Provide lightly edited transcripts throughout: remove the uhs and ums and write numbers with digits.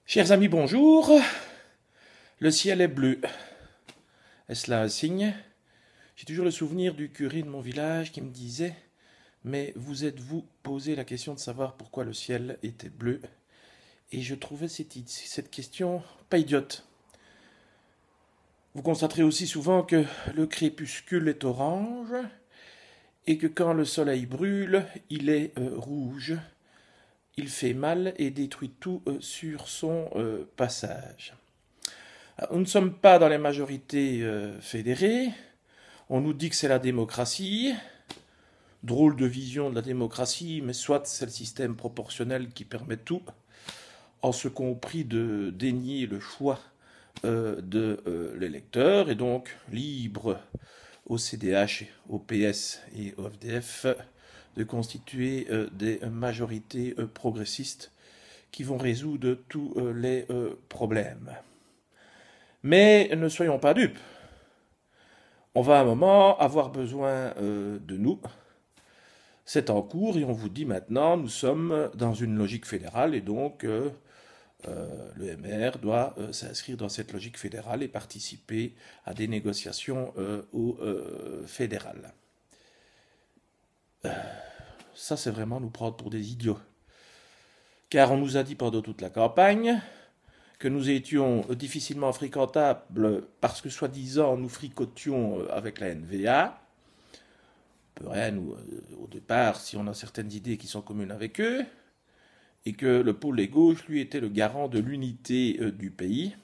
Chers amis, bonjour. Le ciel est bleu. Est-ce là un signe? J'ai toujours le souvenir du curé de mon village qui me disait: mais vous êtes-vous posé la question de savoir pourquoi le ciel était bleu? Et je trouvais cette question pas idiote. Vous constaterez aussi souvent que le crépuscule est orange et que quand le soleil brûle, il est rouge. Il fait mal et détruit tout sur son passage. Nous ne sommes pas dans les majorités fédérées. On nous dit que c'est la démocratie. Drôle de vision de la démocratie, mais soit c'est le système proportionnel qui permet tout, en ce compris de dénier le choix de l'électeur, et donc libre au CDH, au PS et au FDF de constituer des majorités progressistes qui vont résoudre tous les problèmes. Mais ne soyons pas dupes. On va à un moment avoir besoin de nous. C'est en cours et on vous dit maintenant, nous sommes dans une logique fédérale et donc le MR doit s'inscrire dans cette logique fédérale et participer à des négociations au fédéral. Ça, c'est vraiment nous prendre pour des idiots. Car on nous a dit pendant toute la campagne que nous étions difficilement fréquentables parce que soi-disant nous fricotions avec la NVA. On peut rien, nous, au départ, si on a certaines idées qui sont communes avec eux, et que le pôle des gauches, lui, était le garant de l'unité du pays,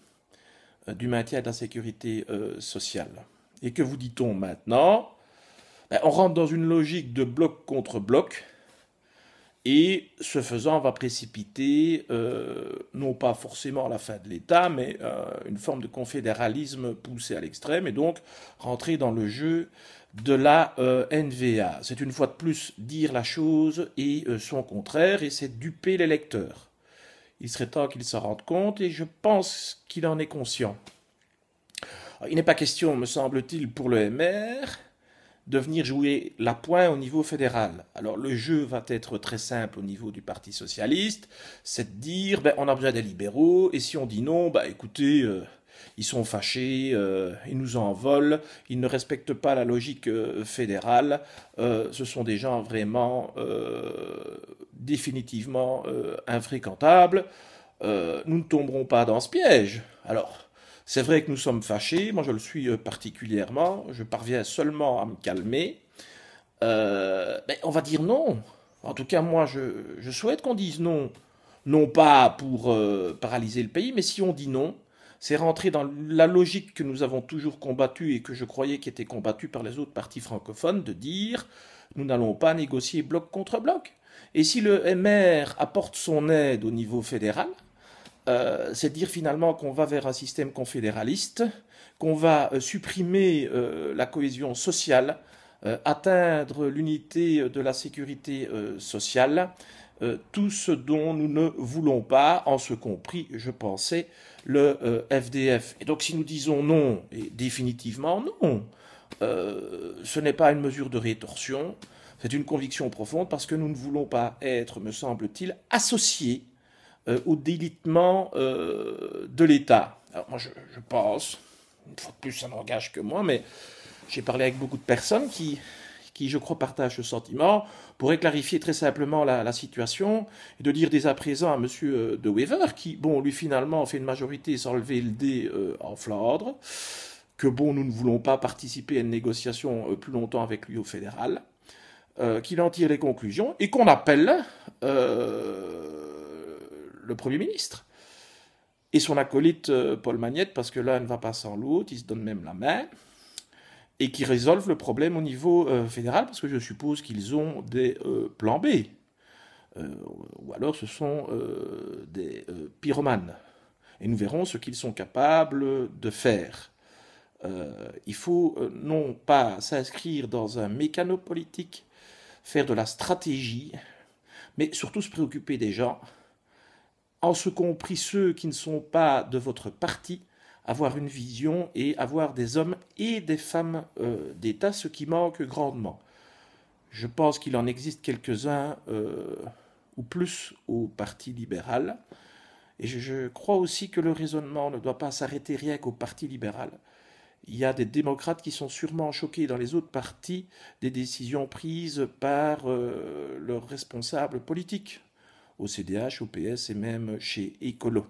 du maintien de la sécurité sociale. Et que vous dit-on maintenant? On rentre dans une logique de bloc contre bloc, et ce faisant, on va précipiter, non pas forcément la fin de l'État, mais une forme de confédéralisme poussé à l'extrême, et donc rentrer dans le jeu de la NVA. C'est une fois de plus dire la chose et son contraire, et c'est duper l'électeur. Il serait temps qu'il s'en rende compte, et je pense qu'il en est conscient. Alors, il n'est pas question, me semble-t-il, pour le MR, de venir jouer la pointe au niveau fédéral. Alors le jeu va être très simple au niveau du Parti socialiste, c'est de dire on a besoin des libéraux, et si on dit non, écoutez, ils sont fâchés, ils nous en veulent, ils ne respectent pas la logique fédérale, ce sont des gens vraiment définitivement infréquentables, nous ne tomberons pas dans ce piège. Alors, c'est vrai que nous sommes fâchés, moi je le suis particulièrement, je parviens seulement à me calmer. On va dire non. En tout cas, moi je souhaite qu'on dise non. Non pas pour paralyser le pays, mais si on dit non, c'est rentrer dans la logique que nous avons toujours combattue et que je croyais qui était combattue par les autres partis francophones, de dire nous n'allons pas négocier bloc contre bloc. Et si le MR apporte son aide au niveau fédéral, c'est dire finalement qu'on va vers un système confédéraliste, qu'on va supprimer la cohésion sociale, atteindre l'unité de la sécurité sociale, tout ce dont nous ne voulons pas, en ce compris, je pensais, le FDF. Et donc si nous disons non, et définitivement non, ce n'est pas une mesure de rétorsion, c'est une conviction profonde parce que nous ne voulons pas être, me semble-t-il, associés au délitement de l'État. Alors moi je pense, une fois de plus ça n'engage que moi, mais j'ai parlé avec beaucoup de personnes qui je crois partagent ce sentiment, pourrait clarifier très simplement la situation et de dire dès à présent à M. De Wever, qui, bon, lui finalement fait une majorité sans lever le dé en Flandre, que bon, nous ne voulons pas participer à une négociation plus longtemps avec lui au fédéral, qu'il en tire les conclusions et qu'on appelle le Premier ministre et son acolyte Paul Magnette, parce que l'un ne va pas sans l'autre, ils se donnent même la main, et qui résolvent le problème au niveau fédéral, parce que je suppose qu'ils ont des plans B, ou alors ce sont des pyromanes, et nous verrons ce qu'ils sont capables de faire. Il faut non pas s'inscrire dans un mécano politique, faire de la stratégie, mais surtout se préoccuper des gens, en ce compris ceux qui ne sont pas de votre parti, avoir une vision et avoir des hommes et des femmes d'État, ce qui manque grandement. Je pense qu'il en existe quelques-uns ou plus au Parti libéral, Et je crois aussi que le raisonnement ne doit pas s'arrêter rien qu'au Parti libéral. Il y a des démocrates qui sont sûrement choqués dans les autres partis des décisions prises par leurs responsables politiques, au CDH, au PS et même chez Écolo.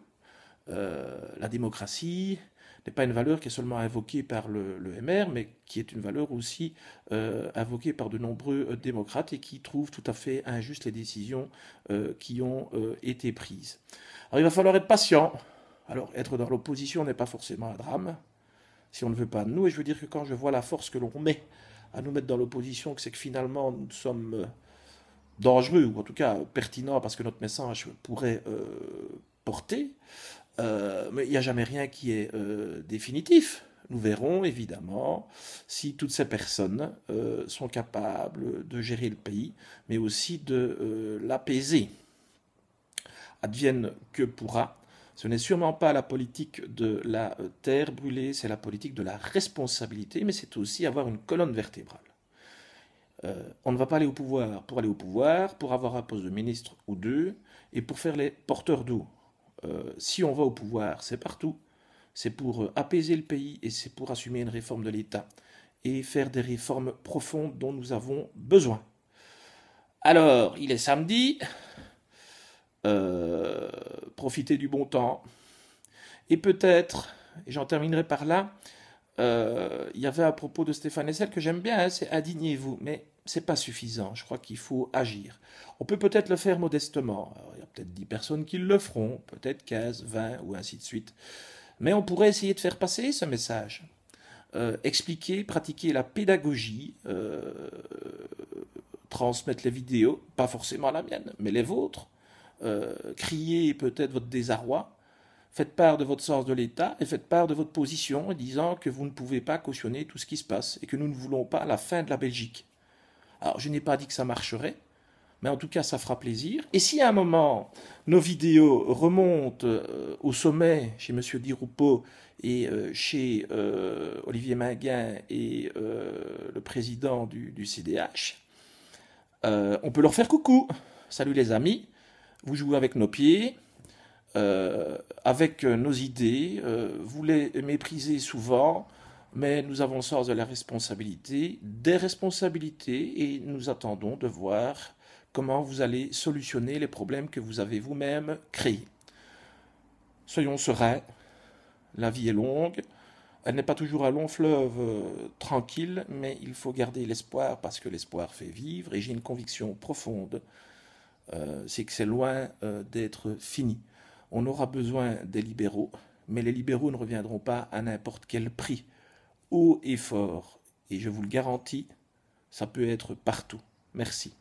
La démocratie n'est pas une valeur qui est seulement invoquée par le MR, mais qui est une valeur aussi invoquée par de nombreux démocrates et qui trouvent tout à fait injustes les décisions qui ont été prises. Alors il va falloir être patient. Alors être dans l'opposition n'est pas forcément un drame, si on ne veut pas de nous, et je veux dire que quand je vois la force que l'on met à nous mettre dans l'opposition, que c'est que finalement nous sommes dangereux, ou en tout cas pertinents, parce que notre message pourrait porter, mais il n'y a jamais rien qui est définitif. Nous verrons évidemment si toutes ces personnes sont capables de gérer le pays, mais aussi de l'apaiser. Advienne que pourra. Ce n'est sûrement pas la politique de la terre brûlée, c'est la politique de la responsabilité, mais c'est aussi avoir une colonne vertébrale. On ne va pas aller au pouvoir, pour avoir un poste de ministre ou deux, et pour faire les porteurs d'eau. Si on va au pouvoir, c'est partout. C'est pour apaiser le pays et c'est pour assumer une réforme de l'État et faire des réformes profondes dont nous avons besoin. Alors, il est samedi. Profitez du bon temps. Et peut-être, et j'en terminerai par là, il y avait à propos de Stéphane Hessel que j'aime bien, hein, c'est indignez-vous, mais c'est pas suffisant. Je crois qu'il faut agir. On peut peut-être le faire modestement. Alors, il y a peut-être 10 personnes qui le feront, peut-être 15, 20 ou ainsi de suite. Mais on pourrait essayer de faire passer ce message. Expliquer, pratiquer la pédagogie, transmettre les vidéos, pas forcément la mienne, mais les vôtres. Crier peut-être votre désarroi. Faites part de votre sens de l'État et faites part de votre position en disant que vous ne pouvez pas cautionner tout ce qui se passe et que nous ne voulons pas la fin de la Belgique. Alors, je n'ai pas dit que ça marcherait, mais en tout cas, ça fera plaisir. Et si à un moment, nos vidéos remontent au sommet chez M. Di Rupo et chez Olivier Mainguin et le président du CDH, on peut leur faire coucou. Salut les amis, vous jouez avec nos pieds. Avec nos idées, vous les méprisez souvent, mais nous avons le sens de la responsabilité, des responsabilités, et nous attendons de voir comment vous allez solutionner les problèmes que vous avez vous-même créés. Soyons sereins, la vie est longue, elle n'est pas toujours un long fleuve tranquille, mais il faut garder l'espoir parce que l'espoir fait vivre, et j'ai une conviction profonde, c'est que c'est loin d'être fini. On aura besoin des libéraux, mais les libéraux ne reviendront pas à n'importe quel prix, haut et fort. Et je vous le garantis, ça peut être partout. Merci.